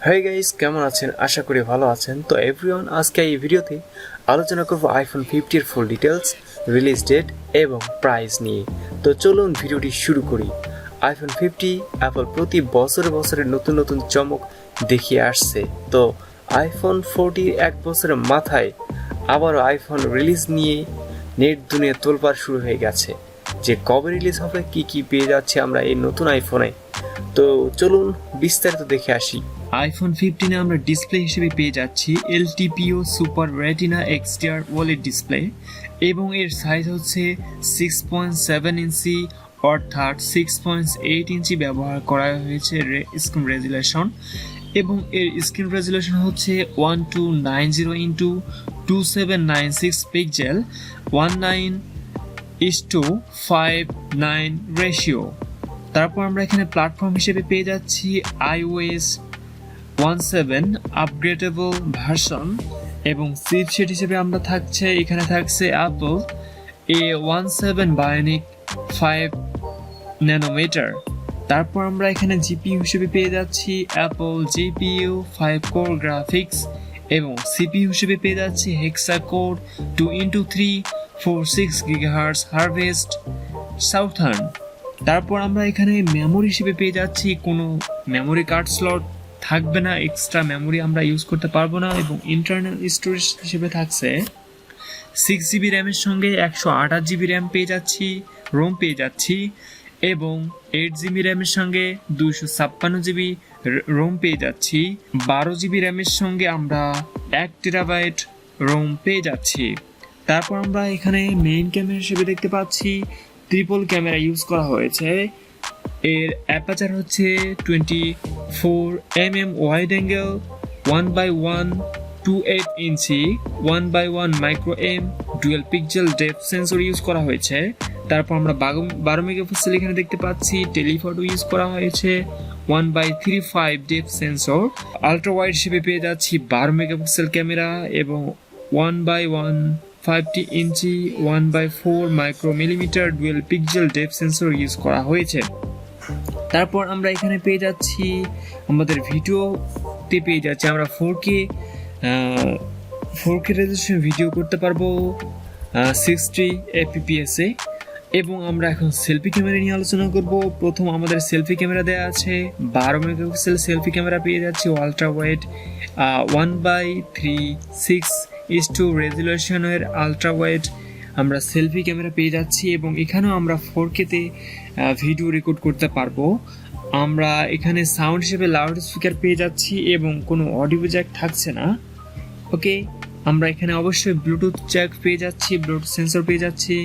Hi guys, কেমন আছেন? আশা করি ভালো আছেন। তো এভরিওয়ান, আজকে এই ভিডিওতে আলোচনা করব আইফোন 50 এর ফুল ডিটেলস, রিলিজ ডেট এবং প্রাইস নিয়ে। তো চলুন ভিডিওটি শুরু করি। আইফোন 50 অ্যাপল প্রতি বছরে নতুন নতুন চমক দেখিয়ে আসছে। তো আইফোন 40 এক বছরের মাথায় আবারও আইফোন রিলিজ নিয়ে নেট দুনিয়া তোলপাড় শুরু হয়ে গেছে, যে কবে রিলিজ হবে, কি পেয়ে যাচ্ছে আমরা এই নতুন আইফোনে। তো চলুন বিস্তারিত দেখে আসি। আইফোন 15 আমরা ডিসপ্লে হিসেবে পেয়ে যাচ্ছি LTPO super retina এক্সটিআর wallet display এবং এর সাইজ হচ্ছে 6.7 ইঞ্চি অর্থাৎ 6.8 ইঞ্চি ব্যবহার করা হয়েছে স্ক্রিন রেজুলেশন এবং এর স্ক্রিন রেজুলেশন হচ্ছে 1290x2796 পিক্সেল 19:59 রেশিও। তারপর আমরা এখানে প্ল্যাটফর্ম হিসেবে পেয়ে যাচ্ছি iOS 17 আপগ্রেডেবল ভার্সন এবং চিপসেট হিসেবে আমরা এখানে থাকছে অ্যাপল A17 বায়োনিক 5 ন্যানোমিটার। তারপর আমরা এখানে জিপিইউ হিসেবে পেয়ে যাচ্ছি অ্যাপল জিপিইউ 5 কোর গ্রাফিক্স এবং সিপিইউ হিসেবে পেয়ে যাচ্ছি hexacore 2x3 46 GHz harvest southern. তারপর আমরা এখানে মেমোরি হিসেবে পেয়ে যাচ্ছি কোনো মেমোরি কার্ড স্লট থাকবে না, এক্সট্রা মেমোরি আমরা ইউজ করতে পারবো না এবং ইন্টারনাল স্টোরেজ হিসেবে থাকছে 6GB র্যামের সঙ্গে 128GB র্যাম পেয়ে যাচ্ছি, রোম পেয়ে যাচ্ছি এবং 8GB র্যামের সঙ্গে 256GB রোম পেয়ে যাচ্ছি। 12GB র্যামের সঙ্গে আমরা 1TB রোম পেয়ে যাচ্ছি। তারপর আমরা এখানে মেইন ক্যামেরা হিসেবে দেখতে পাচ্ছি ট্রিপল ক্যামেরা ইউজ করা হয়েছে। এর অ্যাপারচার হচ্ছে 24mm wide angle 1:1 inch 1:1 micro M dual pixel depth sensor use করা হয়েছে। তারপর আমরা 12 মেগাপিক্সেল এখানে দেখতে পাচ্ছি টেলিফটো ইউজ করা হয়েছে 1:35 ডেপথ সেন্সর। আলট্রা ওয়াইড হিসেবে পেয়ে যাচ্ছি 12 মেগাপিক্সেল ক্যামেরা এবং 1:1 ইঞ্চি 1/4 micro millimetre dual pixel depth sensor use করা হয়েছে। তারপর আমরা এখানে পেয়ে যাচ্ছি আমাদের ভিডিওতে পেয়ে যাচ্ছি আমরা 4K রেজোলিউশন ভিডিও করতে পারবো 60 fps এ। এবং আমরা এখন সেলফি ক্যামেরা নিয়ে আলোচনা করব। প্রথম আমাদের সেলফি ক্যামেরা দেওয়া আছে 12 মেগাপিক্সেল সেলফি ক্যামেরা পেয়ে যাচ্ছি আলট্রা ওয়াইড 1:36 রেজুলেশনের আলট্রা ওয়াইড আমরা সেলফি ক্যামেরা পেয়ে যাচ্ছি এবং এখানেও আমরা 4K তে ভিডিও রেকর্ড করতে পারবো। আমরা এখানে সাউন্ড হিসেবে লাউড স্পিকার পেয়ে যাচ্ছি এবং কোনো অডিও জ্যাক থাকছে না। ওকে, আমরা এখানে অবশ্যই ব্লুটুথ জ্যাক পেয়ে যাচ্ছি, ব্লুটুথ সেন্সর পেয়ে যাচ্ছি।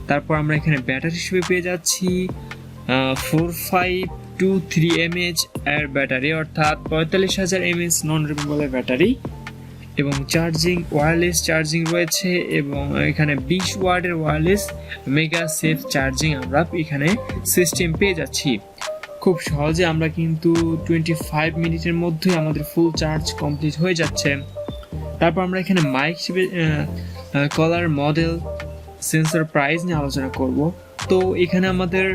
তারপর আমরা এখানে ব্যাটারি হিসেবে পেয়ে যাচ্ছি 4523 mAh এর ব্যাটারি অর্থাৎ 45,000 mAh নন রিমুভেবল ব্যাটারি এবং ওয়্যারলেস চার্জিং রয়েছে এবং এখানে 20 ওয়াটের ওয়্যারলেস মেগা সেফ চার্জিং আমরা এখানে সিস্টেম পেয়ে যাচ্ছি। খুব সহজে আমরা কিন্তু 25 মিনিটের মধ্যে আমাদের ফুল চার্জ কমপ্লিট হয়ে যাচ্ছে। তারপর আমরা এখানে মাইক হিসেবে কলার মডেল সেন্সর প্রাইস নিয়ে আলোচনা করব। তো এখানে আমাদের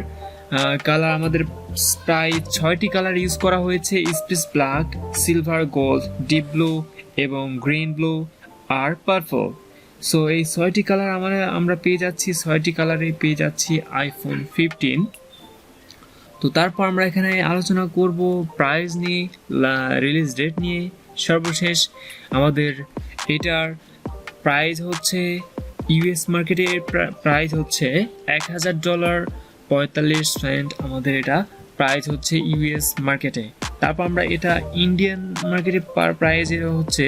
প্রায় 6টি কালার ইউজ করা হয়েছে, space black, silver, gold, deep blue এবং গ্রিন ব্লু আর পার্পল। সো এই 6টি কালার আমরা পেয়ে যাচ্ছি, 6টি কালারে পেয়ে যাচ্ছি আইফোন 15। তো তারপর আমরা এখানে আলোচনা করব প্রাইস নিয়ে, রিলিজ ডেট নিয়ে। সর্বশেষ আমাদের এটার প্রাইস হচ্ছে ইউএস মার্কেটে প্রাইস হচ্ছে $1,000 45 সেন্ট আমাদের এটা প্রাইস হচ্ছে ইউএস মার্কেটে। তারপর আমরা এটা ইন্ডিয়ান মার্কেটে প্রাইস হচ্ছে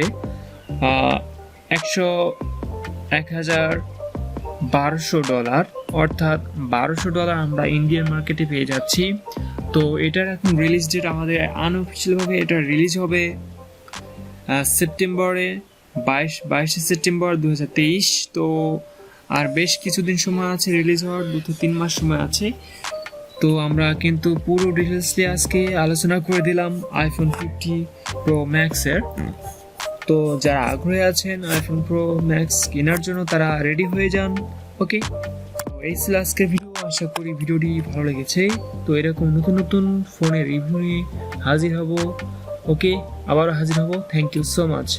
$1,1200 অর্থাৎ $1200 আমরা ইন্ডিয়ান মার্কেটে পেয়ে যাচ্ছি। তো এটার এখন রিলিজ ডেট আমাদের আনঅফিসিয়ালভাবে এটা রিলিজ হবে সেপ্টেম্বরে 22 সেপ্টেম্বর 2023। তো আর বেশ কিছুদিন সময় আছে রিলিজ হওয়ার, 2-3 মাস সময় আছে। তো আমরা কিন্তু পুরো ডিটেলসলি আজকে আলোচনা করে দিলাম আইফোন 50 প্রো ম্যাক্সের। তো যারা আগ্রহী আছেন আইফোন প্রো ম্যাক্স কেনার জন্য তারা রেডি হয়ে যান। ওকে, তো এই ছিল আজকের ভিডিও। আশা করি ভিডিওটি ভালো লেগেছে। তো এরকম নতুন নতুন ফোনের রিভিউ নিয়ে হাজির হব। ওকে। আবারও হাজির হব। Thank you so much.